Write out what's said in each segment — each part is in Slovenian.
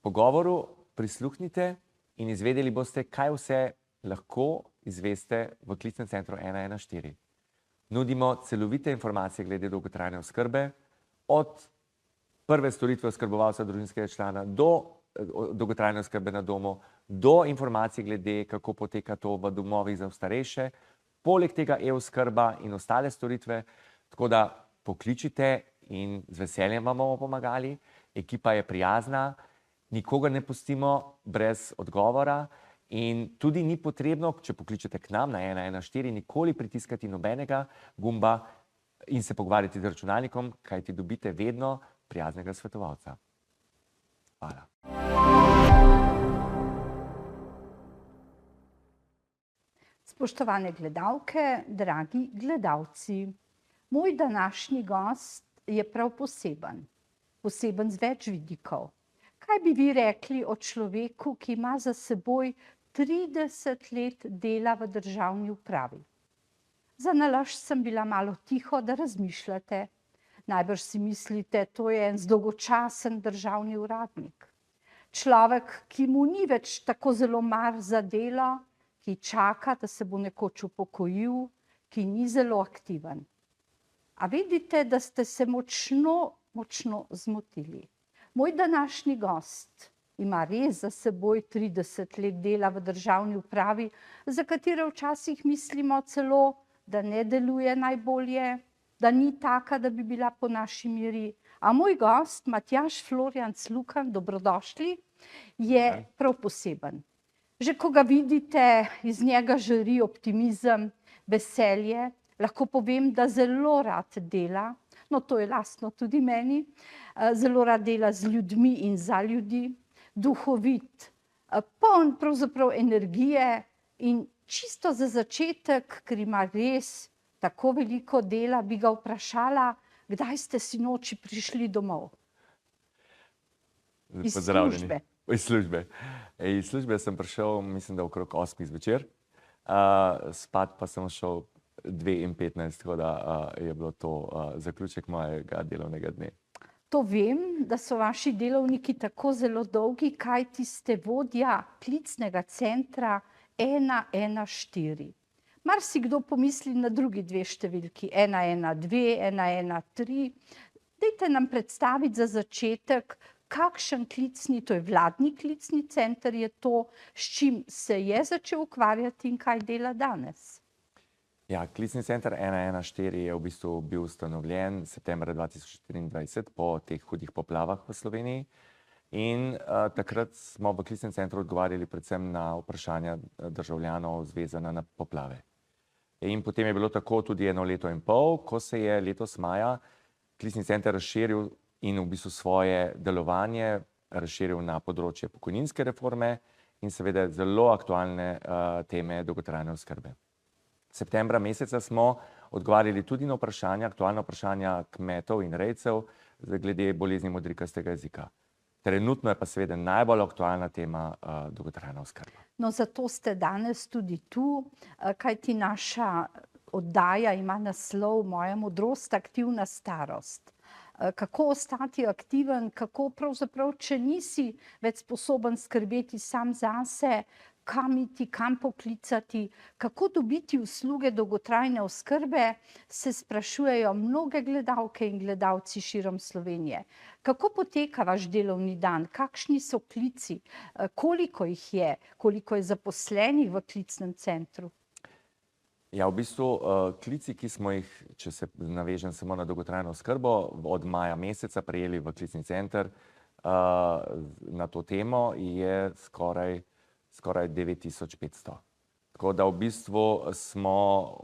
pogovoru prisluhnite in izvedeli boste, kaj vse lahko izveste v klicnem centru 114. Nudimo celovite informacije glede dolgotrajne oskrbe, od prve storitve oskrbovalca družinskega člana do dolgotrajne oskrbe na domu, do informacij glede, kako poteka to v domovih za starejše, poleg tega e-oskrba in ostale storitve, tako da pokličite in z veseljem vam bomo pomagali. Ekipa je prijazna, nikogar ne pustimo brez odgovora in tudi ni potrebno, če pokličete k nam na 114, nikoli pritiskati nobenega gumba in se pogovarjati z računalnikom, kajti dobite vedno prijaznega svetovalca. Hvala. Spoštovane gledalke, dragi gledalci, moj današnji gost je prav poseben. Poseben z več vidikov. Kaj bi vi rekli o človeku, ki ima za seboj 30 let dela v državni upravi? Za nalašč sem bila malo tiho, da razmišljate. Najbrž si mislite, to je en dolgočasen državni uradnik. Človek, ki mu ni več tako zelo mar za delo, ki čaka, da se bo nekoč upokojil, ki ni zelo aktiven. A vidite, da ste se močno zmotili. Moj današnji gost ima res za seboj 30 let dela v državni upravi, za katero včasih mislimo celo, da ne deluje najbolje, da ni taka, da bi bila po naši meri. A moj gost, Matjaž Florjanc Lukan, dobrodošli, je prav poseben. Že ko ga vidite, iz njega žari optimizem, veselje, lahko povem, da zelo rad dela, no to je lastno tudi meni, zelo rad dela z ljudmi in za ljudi, duhovit, poln pravzaprav energije in čisto za začetek, ker ima res tako veliko dela, bi ga vprašala, kdaj ste sinoči prišli domov? Iz službe. Iz službe sem prišel, mislim, da okrog 8 zvečer. Spat pa sem šel 2:15, tako da je bilo to zaključek mojega delovnega dne. To vem, da so vaši delovniki tako zelo dolgi, kajti ste vodja klicnega centra 114. Marsikdo pomisli na drugi dve številki, 112, 113. Dajte nam predstaviti za začetek, kakšen klicni, to je vladni klicni center, je to, s čim se je začel ukvarjati in kaj dela danes? Ja, klicni center 114 je v bistvu bil ustanovljen septembra 2024 po teh hudih poplavah v Sloveniji. In takrat smo v klicnem centru odgovarjali predvsem na vprašanja državljanov zvezana na poplave. In potem je bilo tako tudi 1 leto in pol, ko se je letos maja klicni center razširil in v bistvu svoje delovanje razširil na področje pokojninske reforme in seveda zelo aktualne teme dolgotrajne oskrbe. Septembra meseca smo odgovarjali tudi na vprašanja, aktualna vprašanja kmetov in rejcev glede bolezni modrikastega jezika. Trenutno je pa seveda najbolj aktualna tema dolgotrajna oskrba. No, zato ste danes tudi tu, kajti naša oddaja ima naslov Moja modrost, aktivna starost. Kako ostati aktiven, kako pravzaprav, če nisi več sposoben skrbeti sam zase, kam iti, kam poklicati, kako dobiti usluge dolgotrajne oskrbe, se sprašujejo mnoge gledalke in gledalci širom Slovenije. Kako poteka vaš delovni dan, kakšni so klici, koliko jih je, koliko je zaposlenih v klicnem centru? Ja, v bistvu klici, ki smo jih, če se navežem samo na dolgotrajno oskrbo, od maja meseca prejeli v klicni center na to temo, je skoraj 9500. Tako da v bistvu smo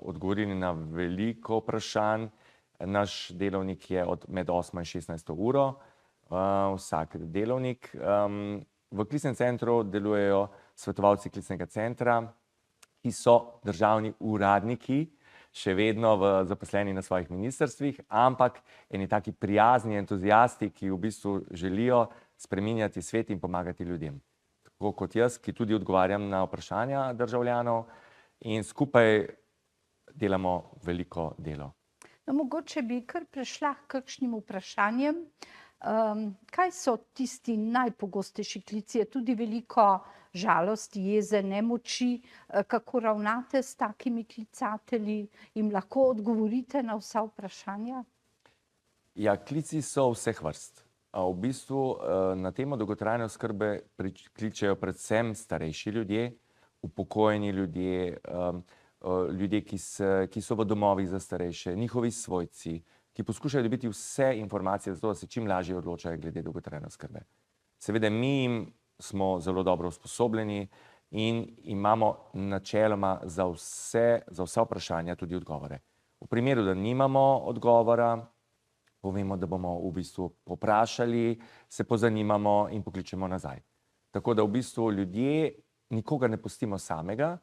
odgovorili na veliko vprašanj. Naš delovnik je med 8 in 16 uro, vsak delovnik. V klicnem centru delujejo svetovalci klicnega centra, ki so državni uradniki, še vedno zaposleni na svojih ministrstvih, ampak eni taki prijazni entuzijasti, ki v bistvu želijo spreminjati svet in pomagati ljudem. Tako kot jaz, ki tudi odgovarjam na vprašanja državljanov in skupaj delamo veliko delo. No, mogoče bi kar prešla k kakšnim vprašanjem. Kaj so tisti najpogostejši klici? Je tudi veliko žalosti, jeze, nemoči. Kako ravnate s takimi klicatelji? Jim lahko odgovorite na vsa vprašanja? Ja, klici so vseh vrst. V bistvu na temo dolgotrajne oskrbe kličejo predvsem starejši ljudje, upokojeni ljudje, ljudje, ki so v domovih za starejše, njihovi svojci, ki poskušajo dobiti vse informacije zato, da se čim lažje odločajo glede dolgotrajne oskrbe. Seveda mi smo zelo dobro usposobljeni in imamo načeloma za vsa vprašanja tudi odgovore. V primeru, da nimamo odgovora, povemo, da bomo v bistvu poprašali, se pozanimamo in pokličemo nazaj. Tako da v bistvu ljudje nikogar ne pustimo samega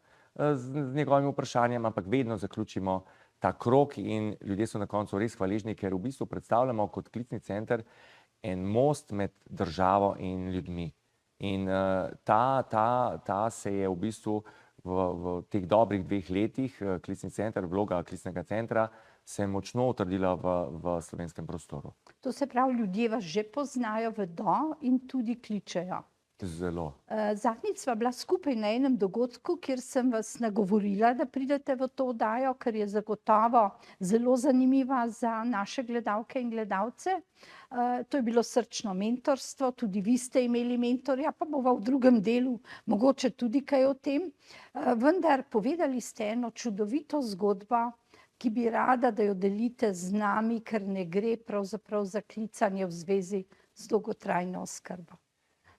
z njegovim vprašanjem, ampak vedno zaključimo ta krog in ljudje so na koncu res hvaležni, ker v bistvu predstavljamo kot klicni center en most med državo in ljudmi. In ta se je v bistvu v teh dobrih 2 letih, klicni center, vloga klicnega centra, se je močno utrdila v slovenskem prostoru. To se pravi, ljudje vas že poznajo, vedo in tudi kličejo. Zelo. Zadnjič sva bila skupaj na enem dogodku, kjer sem vas nagovorila, da pridete v to oddajo, ker je zagotovo zelo zanimiva za naše gledalke in gledalce. To je bilo srčno mentorstvo, tudi vi ste imeli mentorja, pa bova v drugem delu mogoče tudi kaj o tem. Vendar povedali ste eno čudovito zgodbo, ki bi rada, da jo delite z nami, ker ne gre pravzaprav za klicanje v zvezi z dolgotrajno oskrbo.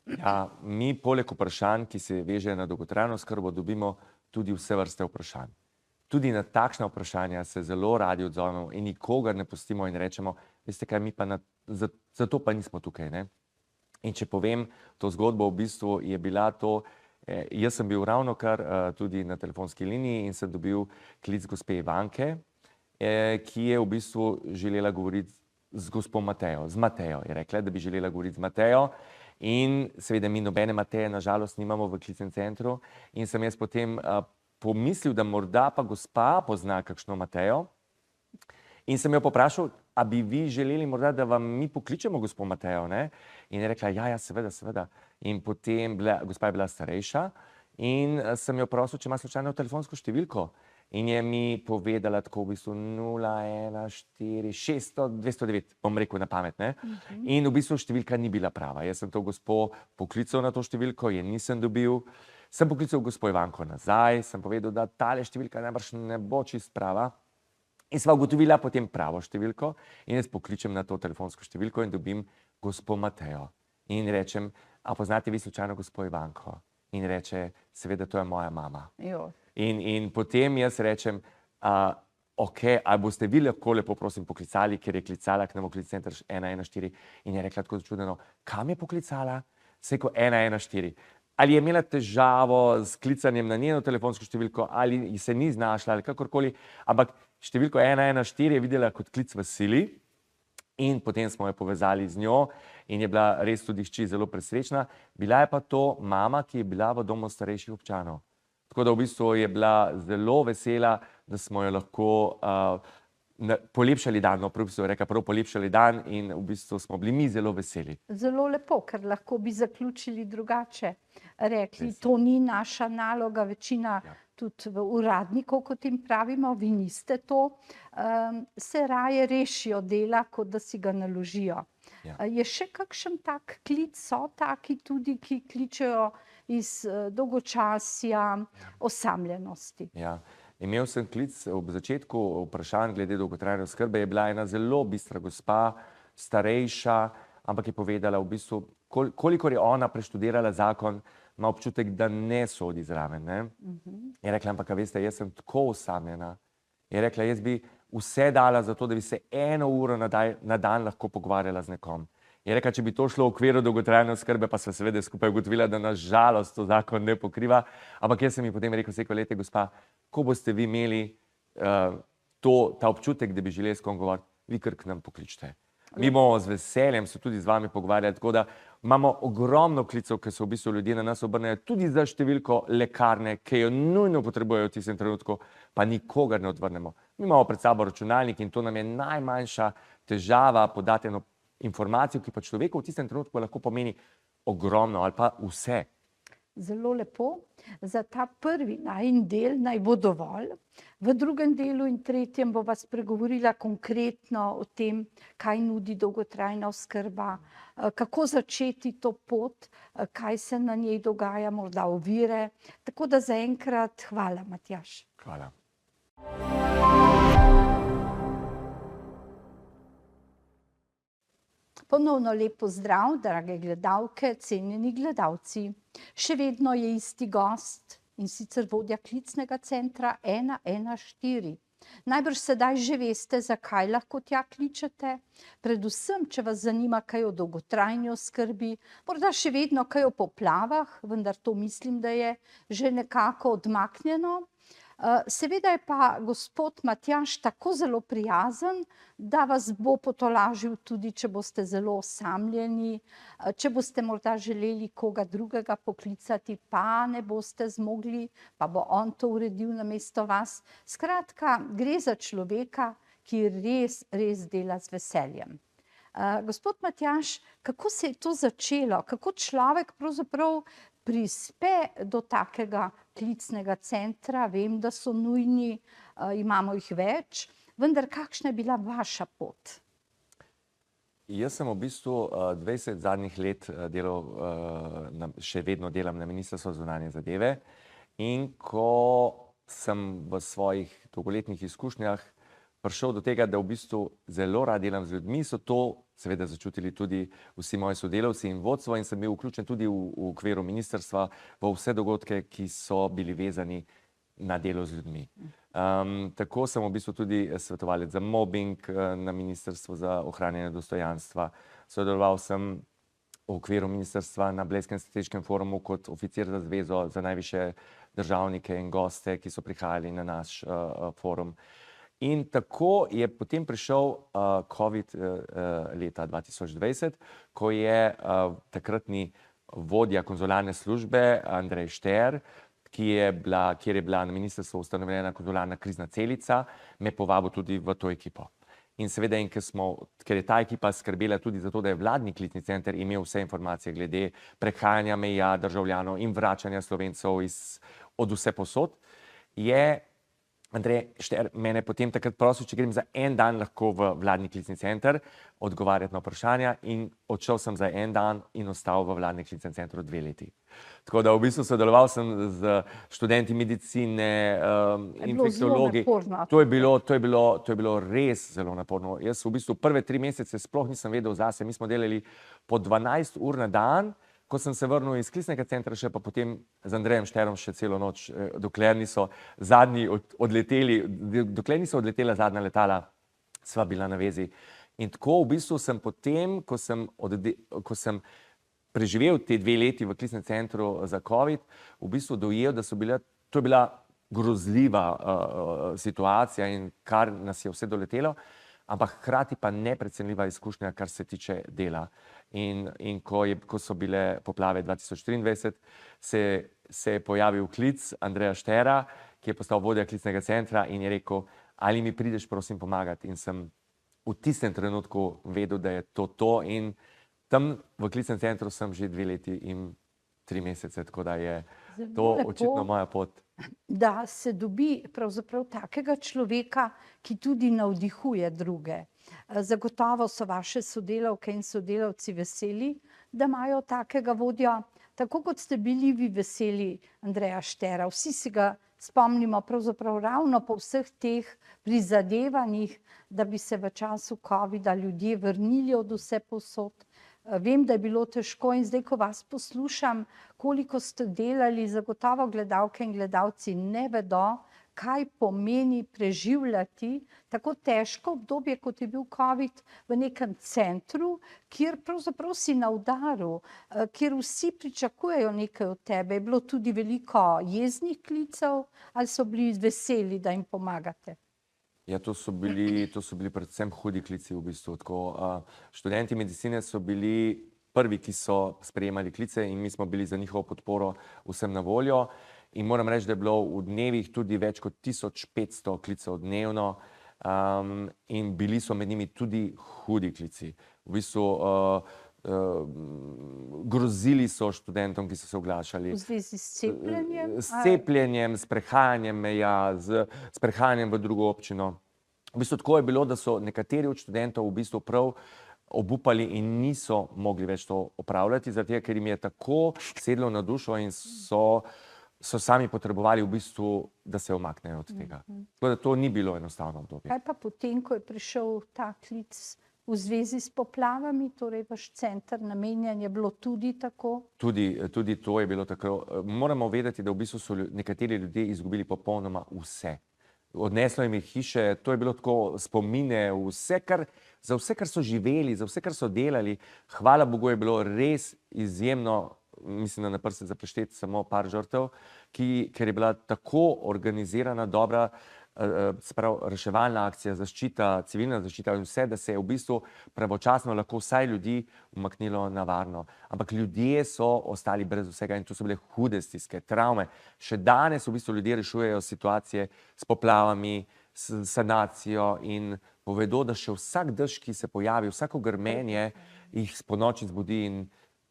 Ja, mi poleg vprašanj, ki se vežejo na dolgotrajno oskrbo, dobimo tudi vse vrste vprašanj. Tudi na takšna vprašanja se zelo radi odzovemo in nikogar ne pustimo in rečemo, veste kaj, mi pa zato pa nismo tukaj, ne? In če povem to zgodbo, v bistvu je bila to, jaz sem bil ravnokar tudi na telefonski liniji in sem dobil klic gospe Ivanke, ki je v bistvu želela govoriti z gospo Matejo. Z Matejo je rekla, da bi želela govoriti z Matejo. In seveda mi nobene Mateje na žalost nimamo v klicnem centru in sem jaz potem pomislil, da morda pa gospa pozna kakšno Matejo in sem jo poprašal, a bi vi želeli morda, da vam mi pokličemo gospo Matejo, ne? In je rekla, ja, seveda. In potem gospa je bila starejša in sem jo prosil, če ima slučajno telefonsko številko. In je mi povedala tako v bistvu 014 600 209, bom rekel na pamet, ne? In v bistvu številka ni bila prava. Jaz sem to gospo poklical na to številko, je nisem dobil. Sem poklical gospo Ivanko nazaj, sem povedal, da tale številka najbrž ne bo čist prava. In sva ugotovila potem pravo številko in jaz pokličem na to telefonsko številko in dobim gospo Matejo. In rečem, a poznate vi slučajno gospo Ivanko? In reče, seveda, to je moja mama. In potem jaz rečem, ok, ali boste vi lahko lepo prosim poklicali, ker je klicala k nam v klicni center 114 in je rekla tako začudeno, kam je poklicala? Se je rekel 114. Ali je imela težavo s klicanjem na njeno telefonsko številko, ali se ni znašla, ali kakorkoli, ampak številko 114 je videla kot klic v sili in potem smo jo povezali z njo in je bila res tudi hči zelo presrečna. Bila je pa to mama, ki je bila v domu starejših občanov. Tako da v bistvu je bila zelo vesela, da smo jo lahko polepšali dan, no, prav polepšali dan in v bistvu smo bili mi zelo veseli. Zelo lepo, ker lahko bi zaključili drugače. Rekli, to ni naša naloga, večina tudi uradnikov, kot jim pravimo, vi niste to, se raje rešijo dela, kot da si ga naložijo. Je še kakšen tak klic, so taki tudi, ki kličejo iz dolgočasja, osamljenosti? Ja. Imel sem klic ob začetku vprašanj glede dolgotrajne oskrbe, je bila ena zelo bistra gospa, starejša, ampak je povedala v bistvu, kolikor je ona preštudirala zakon, ima občutek, da ne sodi zraven, ne? Je rekla, ampak veste, jaz sem tako osamljena. Je rekla, jaz bi vse dala za to, da bi se 1 uro na dan lahko pogovarjala z nekom. Je rekla, če bi to šlo v okviru dolgotrajne oskrbe, pa sva seveda skupaj ugotovila, da na žalost to zakon ne pokriva, ampak jaz sem ji potem rekel, lejte gospa, ko boste vi imeli ta občutek, da bi želeli s kom govoriti, vi kar k nam pokličite. Mi bomo z veseljem se tudi z vami pogovarjali, tako da imamo ogromno klicev, ki se v bistvu ljudje na nas obrnejo tudi za številko lekarne, ki jo nujno potrebujejo v tistem trenutku, pa nikogar ne odvrnemo. Mi imamo pred sabo računalnik in to nam je najmanjša težava, podati eno informacijo, ki pa človeku v tistem trenutku lahko pomeni ogromno ali pa vse. Zelo lepo. Za ta prvi najin del naj bo dovolj. V drugem delu in tretjem bova spregovorila konkretno o tem, kaj nudi dolgotrajna oskrba, kako začeti to pot, kaj se na njej dogaja, morda ovire. Tako da zaenkrat hvala, Matjaž. Hvala. Ponovno lep pozdrav, drage gledalke, cenjeni gledalci. Še vedno je isti gost, in sicer vodja klicnega centra 114. Najbrž sedaj že veste, zakaj lahko tja kličete. Predvsem, če vas zanima kaj o dolgotrajni oskrbi, morda še vedno kaj o poplavah, vendar to mislim, da je že nekako odmaknjeno. Seveda je pa gospod Matjaž tako zelo prijazen, da vas bo potolažil tudi, če boste zelo osamljeni, če boste morda želeli koga drugega poklicati, pa ne boste zmogli, pa bo on to uredil namesto vas. Skratka, gre za človeka, ki res dela z veseljem. Gospod Matjaž, kako se je to začelo? Kako človek pravzaprav prispe do takega klicnega centra? Vem, da so nujni, imamo jih več, vendar kakšna je bila vaša pot? Jaz sem v bistvu 20 zadnjih let delal, še vedno delam na Ministrstvu za zunanje zadeve, in ko sem v svojih dolgoletnih izkušnjah prišel do tega, da v bistvu zelo rad delam z ljudmi, so to seveda začutili tudi vsi moji sodelavci in vodstvo, in sem bil vključen tudi v okviru ministrstva v vse dogodke, ki so bili vezani na delo z ljudmi. Tako sem v bistvu tudi svetovalec za mobbing na Ministrstvu za ohranjanje dostojanstva. Sodeloval sem v okviru ministrstva na Blejskem strateškem forumu kot oficir za zvezo za najvišje državnike in goste, ki so prihajali na naš forum. In tako je potem prišel COVID leta 2020, ko je takratni vodja konzularne službe Andrej Šter, kjer je bila na ministrstvu ustanovljena konzularna krizna celica, me povabil tudi v to ekipo. In seveda, ker je ta ekipa skrbela tudi za to, da je vladni klicni center imel vse informacije glede prehajanja meja državljanov in vračanja Slovencev od vse posod, je Andrej Šter mene potem takrat prosil, če grem za en dan lahko v vladni klicni center odgovarjati na vprašanja, in odšel sem za en dan in ostal v vladnem klicnem centru 2 leti. Tako da v bistvu sodeloval sem z študenti medicine, infektologi. To je bilo res zelo naporno. Jaz v bistvu prve 3 mesece sploh nisem vedel zase. Mi smo delali po 12 ur na dan. Ko sem se vrnil iz klicnega centra, še pa potem z Andrejem Šterom še celo noč, dokler niso odletela zadnja letala, sva bila na vezi. In tako v bistvu sem potem, ko sem preživel te 2 leti v klicnem centru za COVID, v bistvu dojel, da to je bila grozljiva situacija in kar nas je vse doletelo, ampak hkrati pa neprecenljiva izkušnja, kar se tiče dela. In ko so bile poplave 2023, se je pojavil klic Andreja Štera, ki je postal vodja klicnega centra, in je rekel, ali mi prideš prosim pomagati. In sem v tistem trenutku vedel, da je to. In tam v klicnem centru sem že 2 leti in 3 mesece, tako da je to očitno moja pot. Da se dobi pravzaprav takega človeka, ki tudi navdihuje druge. Zagotovo so vaše sodelavke in sodelavci veseli, da imajo takega vodja, tako kot ste bili vi veseli Andreja Štera. Vsi si ga spomnimo pravzaprav ravno po vseh teh prizadevanjih, da bi se v času covida ljudje vrnili od vse povsod. Vem, da je bilo težko, in zdaj, ko vas poslušam, koliko ste delali, zagotovo gledalke in gledalci ne vedo, kaj pomeni preživljati tako težko obdobje, kot je bil COVID, v nekem centru, kjer pravzaprav si na udaru, kjer vsi pričakujejo nekaj od tebe. Je bilo tudi veliko jeznih klicev, ali so bili veseli, da jim pomagate? Ja, to so bili predvsem hudi klici v bistvu. Študenti medicine so bili prvi, ki so sprejemali klice, in mi smo bili za njihovo podporo vsem na voljo. In moram reči, da je bilo v dnevih tudi več kot 1500 klicev dnevno, in bili so med njimi tudi hudi klici. v bistvu grozili so študentom, ki so se oglašali. V zvezi s cepljenjem? S cepljenjem, s prehajanjem meja, s prehajanjem v drugo občino. V bistvu tako je bilo, da so nekateri od študentov v bistvu prav obupali in niso mogli več to opravljati, zaradi tega, ker jim je tako sedlo na dušo in so sami potrebovali v bistvu, da se umaknejo od tega. Tako da to ni bilo enostavno obdobje. Kaj pa potem, ko je prišel ta klic v zvezi s poplavami, torej vaš center namenjen je bilo tudi tako? Tudi to je bilo tako. Moramo vedeti, da v bistvu so nekateri ljudje izgubili popolnoma vse. Odneslo jim je hiše, to je bilo tako spomine, za vse, kar so živeli, za vse, kar so delali. Hvala Bogu je bilo res izjemno, mislim, da na prste zaprešteti samo par žrtev, ker je bila tako organizirana, dobra, reševalna akcija, zaščita, civilna zaščita in vse, da se je v bistvu pravočasno lahko vsaj ljudi umaknilo na varno. Ampak ljudje so ostali brez vsega in to so bile hude stiske, travme. Še danes v bistvu ljudje rešujejo situacije s poplavami, s sanacijo in povedo, da še vsak dež, ki se pojavi, vsako grmenje jih ponoči zbudi in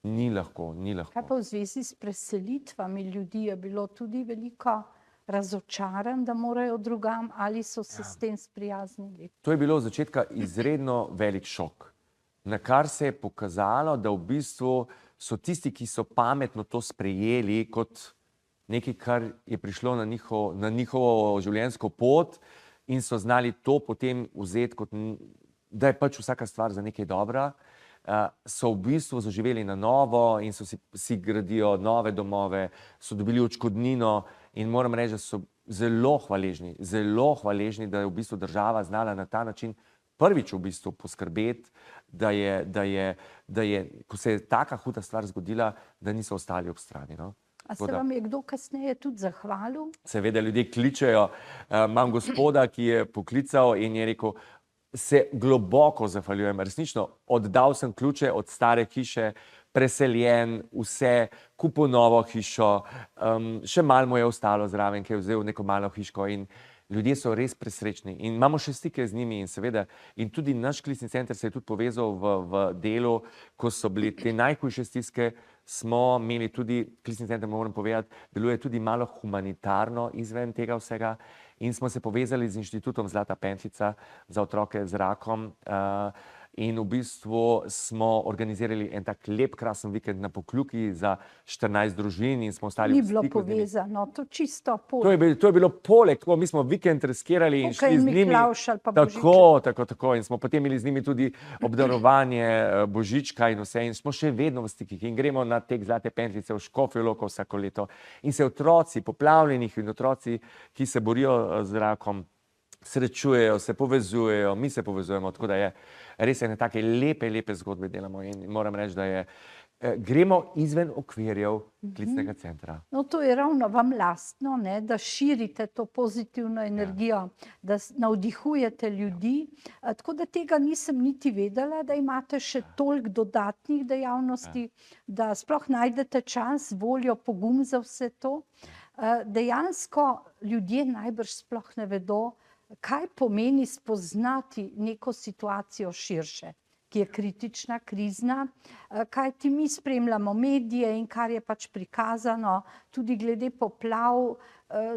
ni lahko. Kaj pa v zvezi s preselitvami ljudi, je bilo tudi veliko razočaran, da morajo drugam, ali so se s tem sprijaznili? To je bilo od začetka izredno velik šok, na kar se je pokazalo, da v bistvu so tisti, ki so pametno to sprejeli kot nekaj, kar je prišlo na njihovo življenjsko pot in so znali to potem vzeti kot, da je pač vsaka stvar za nekaj dobra, so v bistvu zaživeli na novo in so si gradijo nove domove, so dobili odškodnino in moram reči, da so zelo hvaležni, da je v bistvu država znala na ta način prvič v bistvu poskrbeti, da je, ko se je taka huda stvar zgodila, da niso ostali ob strani, no. A se vam je kdo kasneje tudi zahvalil? Seveda ljudje kličejo, imam gospoda, ki je poklical in je rekel, se globoko zahvaljujem, resnično, oddal sem ključe od stare hiše, preseljen, vse, kupil novo hišo, še malo mu je ostalo zraven, ki je vzel neko malo hiško in ljudje so res presrečni in imamo še stike z njimi in seveda, in tudi naš klicni center se je tudi povezal v delu, ko so bili te najhujše stiske, smo imeli tudi, klicni center, moram povedati, deluje tudi malo humanitarno izven tega vsega in smo se povezali z inštitutom Zlata pentljica za otroke z rakom in v bistvu smo organizirali en tak lep, krasen vikend na Pokljuki za 14 družin in smo ostali v stiku. Ni bilo povezano, to čisto To je bilo poleg, mi smo vikend riskirali in šli z njimi. Tako. In smo potem imeli z njimi tudi obdarovanje božička in vse in smo še vedno v stikih in gremo na tek Zlate pentljice v Škofjo Loko vsako leto. In se otroci poplavljenih in otroci, ki se borijo z rakom, srečujejo, se povezujejo, mi se povezujemo, tako da je res ene take lepe zgodbe delamo in moram reči, da gremo izven okvirjev klicnega centra. No, to je ravno vam lastno, ne, da širite to pozitivno energijo, da navdihujete ljudi, tako da tega nisem niti vedela, da imate še toliko dodatnih dejavnosti, da sploh najdete čas, voljo, pogum za vse to. Dejansko ljudje najbrž sploh ne vedo, kaj pomeni spoznati neko situacijo širše, ki je kritična, krizna, kajti mi spremljamo medije in kar je pač prikazano, tudi glede poplav,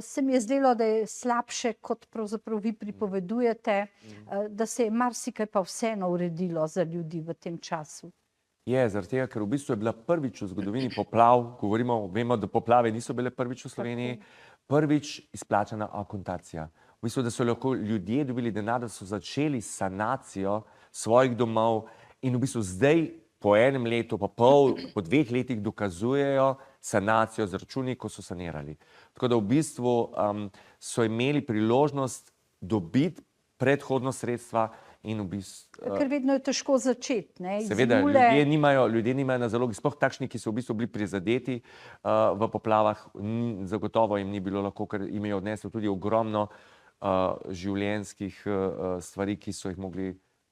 se mi je zdelo, da je slabše, kot pravzaprav vi pripovedujete, da se je marsikaj pa vseeno uredilo za ljudi v tem času. Je, zaradi tega, ker v bistvu je bila prvič v zgodovini poplav, vemo, da poplave niso bile prvič v Sloveniji, prvič izplačana akontacija. V bistvu, da so lahko ljudje dobili denar, da so začeli sanacijo svojih domov in v bistvu zdaj po enem letu, pa pol, po 2 letih dokazujejo sanacijo z računi, ko so sanirali. Tako da v bistvu so imeli priložnost dobiti predhodno sredstva in v bistvu... Ker vedno je težko začeti, ne? Seveda, ljudje nimajo na zalogi, sploh takšni, ki so v bistvu bili prizadeti v poplavah, zagotovo jim ni bilo lahko, ker jim je odneslo tudi ogromno življenjskih stvari, ki so jih mogli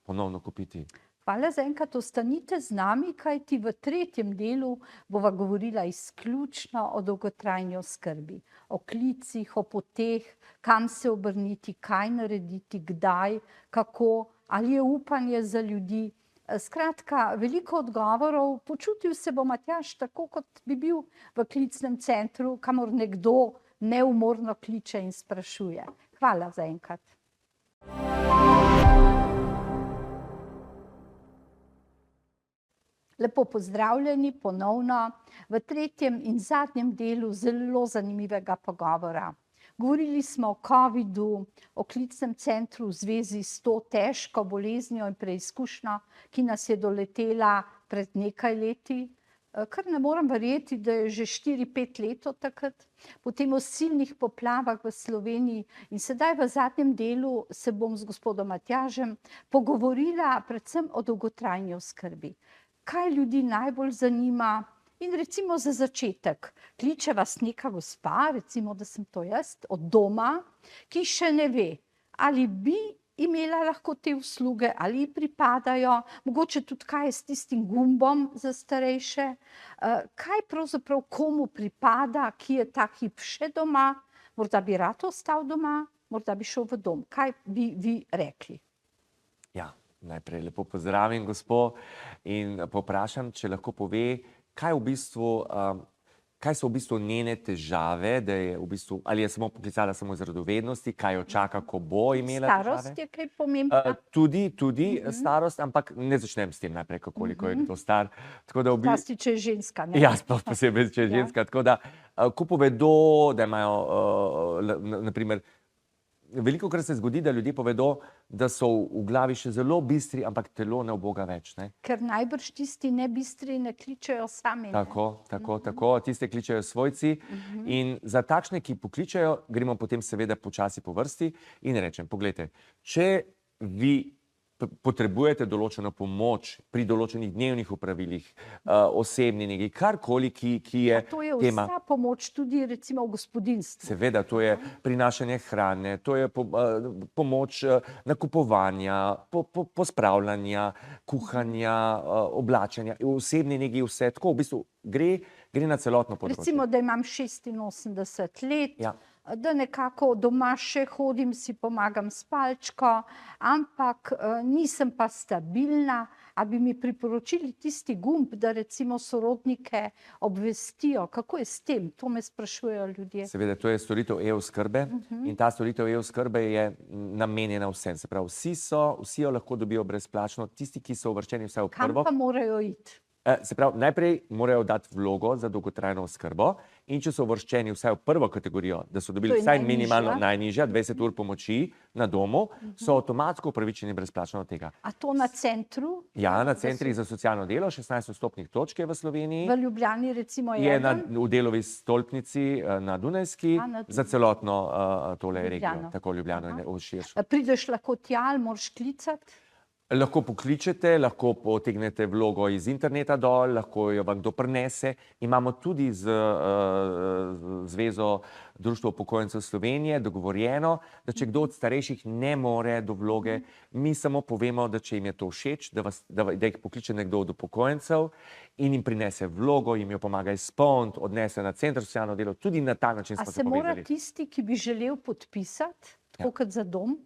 ponovno kupiti. Hvala zaenkrat, ostanite z nami, kajti v 3. delu bova govorila izključno o dolgotrajni oskrbi, o klicih, o poteh, kam se obrniti, kaj narediti, kdaj, kako, ali je upanje za ljudi, Skratka, veliko odgovorov. Počutil se bo Matjaž tako, kot bi bil v klicnem centru, kamor nekdo neumorno kliče in sprašuje. Hvala zaenkrat. Lepo pozdravljeni ponovno v tretjem in zadnjem delu zelo zanimivega pogovora. Govorili smo o covidu, o klicnem centru v zvezi s to težko boleznijo in preizkušnjo, ki nas je doletela pred nekaj leti. Kar ne morem verjeti, da je že 4-5 let od takrat, potem o silnih poplavah v Sloveniji. In sedaj v zadnjem delu se bom z gospodom Matjažem pogovorila predvsem o dolgotrajni oskrbi. Kaj ljudi najbolj zanima? In recimo za začetek, kliče vas neka gospa, recimo, da sem to jaz, od doma, ki še ne ve, ali bi imela lahko te usluge, ali ji pripadajo, mogoče tudi kaj s tistim gumbom za starejše, kaj pravzaprav komu pripada, ki je ta hip še doma, morda bi rad ostal doma, morda bi šel v dom. Kaj bi vi rekli? Ja, najprej lepo pozdravim gospo in poprašam, če lahko pove, kaj so v bistvu njene težave, da je v bistvu, ali je samo poklicala samo iz radovednosti, kaj jo čaka, ko bo imela težave? Starost je kaj pomembna? Tudi starost, ampak ne začnem s tem najprej, koliko je kdo star. Zlasti, če je ženska, ne? Ja, sploh posebej, če je ženska. Tako da, ko povedo, da imajo, naprimer, velikokrat se zgodi, da ljudje povedo, da so v glavi še zelo bistri, ampak telo ne uboga več. Ne? Ker najbrž tisti nebistri ne kličejo sami. Tako. Tiste kličejo svojci. In za takšne, ki pokličejo, gremo potem seveda počasi po vrsti in rečem, poglejte, če vi potrebujete določeno pomoč pri določenih dnevnih opravilih, osebni negi, karkoli, ki je To je tema. vsa pomoč tudi recimo v gospodinstvu. Seveda, to je prinašanje hrane, to je pomoč nakupovanja, pospravljanja, kuhanja, oblačenja, osebni negi, vse tako. V bistvu gre na celotno področje. Recimo, da imam 86 let, Ja. da nekako doma še hodim, si pomagam s palčko, ampak nisem pa stabilna. A bi mi priporočili tisti gumb, da recimo sorodnike obvestijo? Kako je s tem? To me sprašujejo ljudje. Seveda, to je storitev e-oskrbe in ta storitev e-oskrbe je namenjena vsem. Se pravi, vsi jo lahko dobijo brezplačno, tisti, ki so uvrščeni vsaj v prvo. Kam pa morajo iti? Se pravi, najprej morajo dati vlogo za dolgotrajno oskrbo in če so uvrščeni vsaj v prvo kategorijo, da so dobili vsaj minimalno najnižja 20 ur pomoči na domu, so avtomatsko upravičeni brezplačno od tega. A to na centru? Ja, na centrih za socialno delo, 16 vstopnih točk je v Sloveniji. V Ljubljani recimo je v Delovi stolpnici na Dunajski za celotno tole regijo, tako Ljubljano in širšo. Prideš lahko tja ali moraš klicati? Lahko pokličete, lahko potegnete vlogo iz interneta dol, lahko jo vam kdo prinese. Imamo tudi z Zvezo Društva upokojencev Slovenije dogovorjeno, da če kdo od starejših ne more do vloge, mi samo povemo, da če jim je to všeč, da jih pokliče nekdo od upokojencev in jim prinese vlogo, jim jo pomaga izpolniti, odnese na center za socialno delo. Tudi na ta način smo se povezali. A se mora tisti, ki bi želel podpisati, tako kot za dom,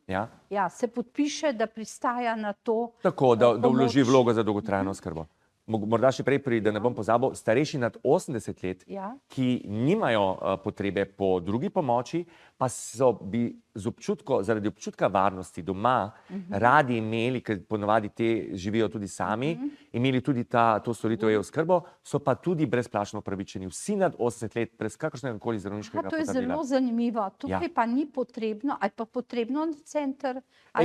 se podpiše, da pristaja na to. Tako, da vloži vlogo za dolgotrajno oskrbo. Morda še prej, da ne bom pozabil, starejši nad 80 let, ki nimajo potrebe po drugi pomoči, pa bi zaradi občutka varnosti doma radi imeli, ker ponavadi te živijo tudi sami, imeli tudi to storitev e-oskrbo, so pa tudi brezplačno upravičeni. Vsi nad 80 let, brez kakršnega koli zdravniškega potrdila. To je zelo zanimivo. Tukaj pa ni potrebno, ali pa potrebno na center?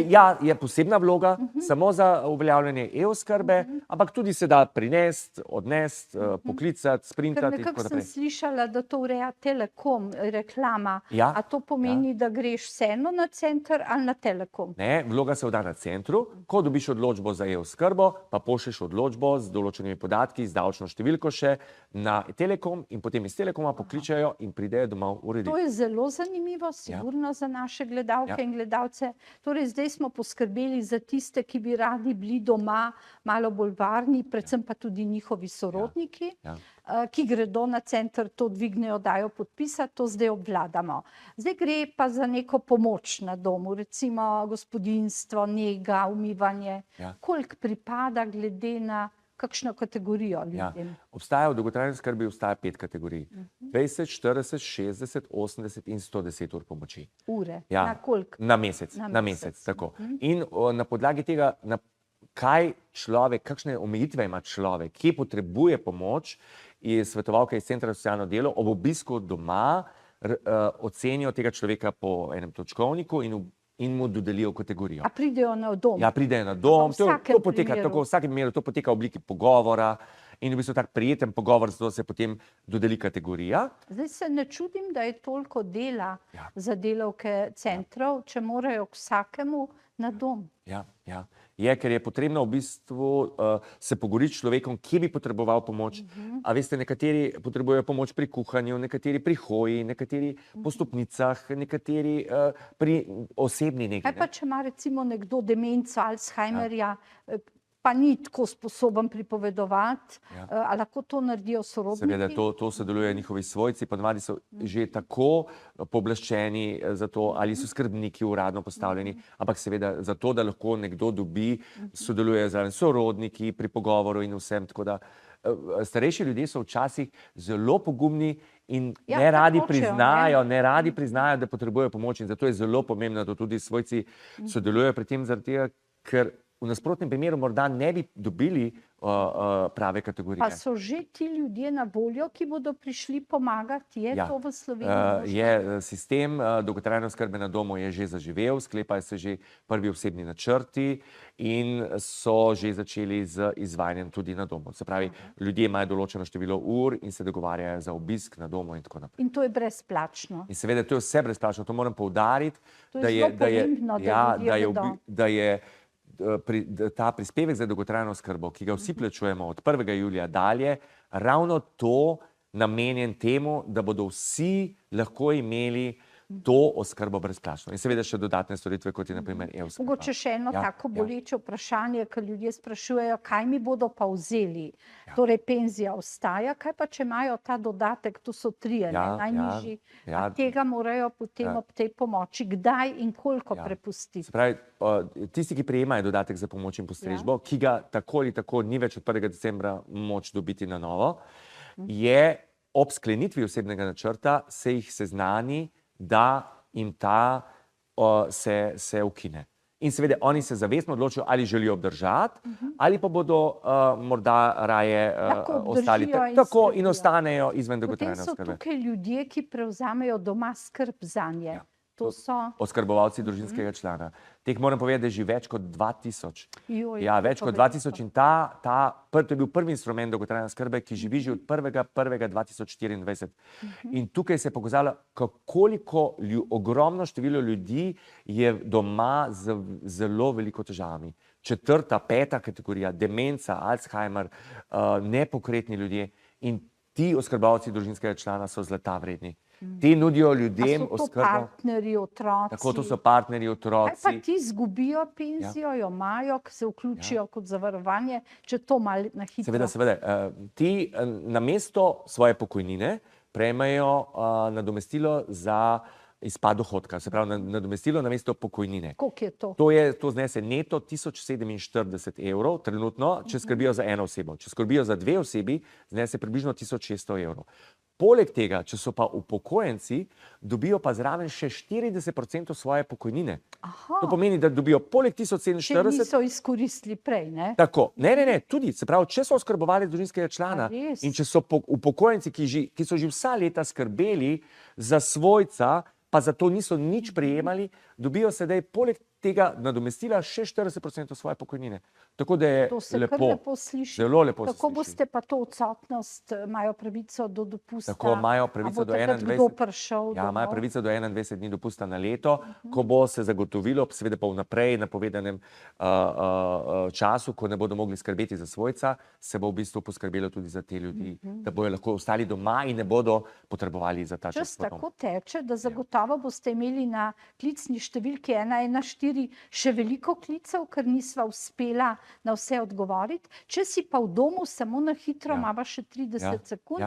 Ja, je posebna vloga, samo za uveljavljanje e-oskrbe, ampak tudi se da prinesti, odnesti, poklicati, sprintati in tako naprej. Ker nekako sem slišala, da to ureja Telekom, reklama. A to pomeni, da greš vseeno na center ali na Telekom? Ne, vloga se odda na centru. Ko dobiš odločbo za e-oskrbo, pa pošlješ odločbo z določenimi podatki, z davčno številko še na Telekom in potem iz Telekoma pokličajo in pridejo domov urediti. To je zelo zanimivo, sigurno za naše gledalke in gledalce. Torej, zdaj smo poskrbeli za tiste, ki bi radi bili doma malo bolj varni, predvsem pa tudi njihovi sorodniki, ki gredo na center, to dvignejo, dajo podpisati, to zdaj obvladamo. Zdaj gre pa za neko pomoč na domu, recimo gospodinjstvo, nega, umivanje, Ja. koliko pripada glede na kakšno kategorijo Ja. ljudem? Obstaja v dolgotrajni oskrbi 5 kategorij. 20, 40, 60, 80 in 110 ur pomoči. Ure? Ja. Na koliko? Na mesec, Na na mesec. mesec, tako. In na podlagi tega, kaj človek, kakšne omejitve ima človek, kje potrebuje pomoč, je svetovalka iz Centra za socialno delo ob obisku doma ocenijo tega človeka po enem točkovniku in mu dodelijo kategorijo. A pridejo na dom? Ja, pridejo na dom, v vsakem to poteka primeru? tako, v vsakem primeru to poteka v obliki pogovora in v bistvu tak prijeten pogovor, zato se potem dodeli kategorija. Zdaj se ne čudim, da je toliko dela Ja. za delavke centrov, če morajo k vsakemu na dom. Ja, ja. Je, ker je potrebno v bistvu se pogovoriti s človekom, kje bi potreboval pomoč. A veste, nekateri potrebujejo pomoč pri kuhanju, nekateri pri hoji, nekateri po stopnicah, nekateri pri osebni negi. Kaj pa, če ima recimo nekdo demenco, Alzheimerja, pa ni tako sposoben pripovedovati, a lahko to naredijo sorodniki? Seveda, to sodelujejo njihovi svojci, ponavadi so že tako pooblaščeni za to, ali so skrbniki uradno postavljeni, ampak seveda za to, da lahko nekdo dobi, sodelujejo zraven sorodniki pri pogovoru in vsem, tako da starejši ljudje so včasih zelo pogumni in Ja, ne radi hočejo, priznajo, da potrebujejo pomoč in zato je zelo pomembno, da tudi svojci sodelujejo pri tem, zaradi tega, ker v nasprotnem primeru morda ne bi dobili prave kategorije. Pa so že ti ljudje na voljo, ki bodo prišli pomagati? Je to v Sloveniji? Je sistem dolgotrajne oskrbe na domu je že zaživel, sklepajo se že prvi osebni načrti in so že začeli z izvajanjem tudi na domu. Se pravi, ljudje imajo določeno število ur in se dogovarjajo za obisk na domu in tako naprej. In to je brezplačno? In seveda, to je vse brezplačno, to moram poudariti, To je zelo pomembno, da ljudje vedo. da je ta prispevek za dolgotrajno oskrbo, ki ga vsi plačujemo od 1. julija dalje, ravno to namenjen temu, da bodo vsi lahko imeli to oskrbo brezplačno. In seveda še dodatne storitve, kot je na primer e-oskrba. Mogoče še eno tako boleče vprašanje, ker ljudje sprašujejo, kaj mi bodo pa vzeli. Torej, penzija ostaja, kaj pa, če imajo ta dodatek, to so trije, najnižji, a tega morajo potem ob tej pomoči kdaj in koliko prepustiti? Se pravi, tisti, ki prejemajo dodatek za pomoč in postrežbo, ki ga tako ali tako ni več od 1. decembra moč dobiti na novo, je ob sklenitvi osebnega načrta se jih seznani, da jim ta se ukine. In seveda oni se zavestno odločijo, ali želijo obdržati, ali pa bodo morda raje ostali tako in ostanejo izven dolgotrajne oskrbe. Potem so tukaj ljudje, ki prevzamejo doma skrb zanje. To so oskrbovalci družinskega člana. Teh moram povedati, da je že več kot 2000. Ja, več kot 2000 in to je bil prvi instrument dolgotrajne oskrbe, ki živi že od 1.1.2024. In tukaj se je pokazalo, koliko ogromno število ljudi je doma z zelo veliko težavami. 4., 5. kategorija, demenca, Alzheimer, nepokretni ljudje in ti oskrbovalci družinskega člana so zlata vredni. Ti nudijo ljudem oskrbo. A so to partnerji, otroci? Tako, to so partnerji, otroci. Kaj pa ti izgubijo penzijo, jo imajo, ki se vključijo kot zavarovanje, če to malo na hitro? Seveda. Ti namesto svoje pokojnine prejmejo nadomestilo za izpad dohodka, se pravi nadomestilo namesto pokojnine. Koliko je to? To znese neto 1047 evrov trenutno, če skrbijo za eno osebo. Če skrbijo za 2 osebi, znese približno 1600 evrov. Poleg tega, če so pa upokojenci, dobijo pa zraven še 40% svoje pokojnine. To pomeni, da dobijo poleg 1047... Če niso izkoristili prej, ne? Tako, ne, tudi, se pravi, če so oskrbovali družinskega člana in če so upokojenci, ki so že vsa leta skrbeli za svojca, pa zato niso nič prejemali, dobijo sedaj poleg tega nadomestila še 40% svoje pokojnine. Tako da je to se kar lepo sliši. Zelo lepo se sliši. Kako boste pa to odsotnost, imajo pravico do dopusta? Tako, imajo pravico do 21... Ja, imajo pravico do 21 dni dopusta na leto, ko bo se zagotovilo, seveda pa vnaprej napovedanem času, ko ne bodo mogli skrbeti za svojca, se bo v bistvu poskrbelo tudi za te ljudi, da bojo lahko ostali doma in ne bodo potrebovali za ta čas. Čas tako teče, da zagotovo boste imeli na klicni številki 114 4 še veliko klicev, ker nisva uspela na vse odgovoriti. Če si pa v domu samo na hitro, imava še 30 sekund,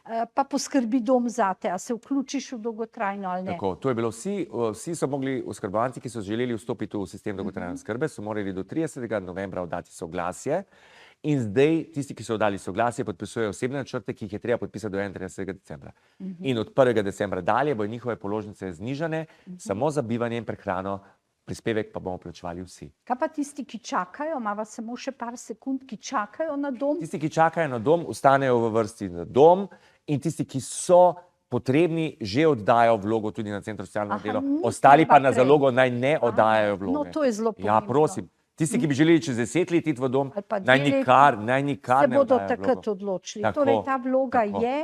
pa poskrbi dom zate, a se vključiš v dolgotrajno ali ne. Tako, to je bilo vsi so mogli, oskrbovanci, ki so želeli vstopiti v sistem dolgotrajne oskrbe, so morali do 30. novembra oddati soglasje. In zdaj tisti, ki so oddali soglasje, podpisujejo osebne načrte, ki jih je treba podpisati do 31. decembra. In od 1. decembra dalje bodo njihove položnice znižane samo za bivanje in prehrano, prispevek pa bomo plačevali vsi. Kaj pa tisti, ki čakajo, imava samo še par sekund, ki čakajo na dom? Tisti, ki čakajo na dom, ostanejo v vrsti na dom, in tisti, ki so potrebni, že oddajo vlogo tudi na Centru za socialno delo, ostali pa na zalogo naj ne oddajajo vloge. No, to je zelo pomembno. Ja, prosim. Tisti, ki bi želeli čez 10 let iti v dom, naj nikar ne bodo oddajajo takrat vlogo. odločili. Tako, Torej, ta vloga tako. je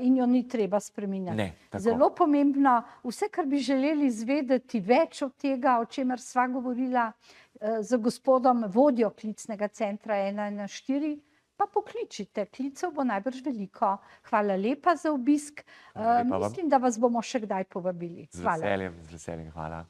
in jo ni treba spreminjati. Ne, tako. Zelo pomembno, vse, kar bi želeli izvedeti več od tega, o čemer sva govorila z gospodom vodjo klicnega centra 114, pa pokličite, klicev bo najbrž veliko. Hvala lepa za obisk. Mislim, da vas bomo še kdaj povabili. Z veseljem, hvala.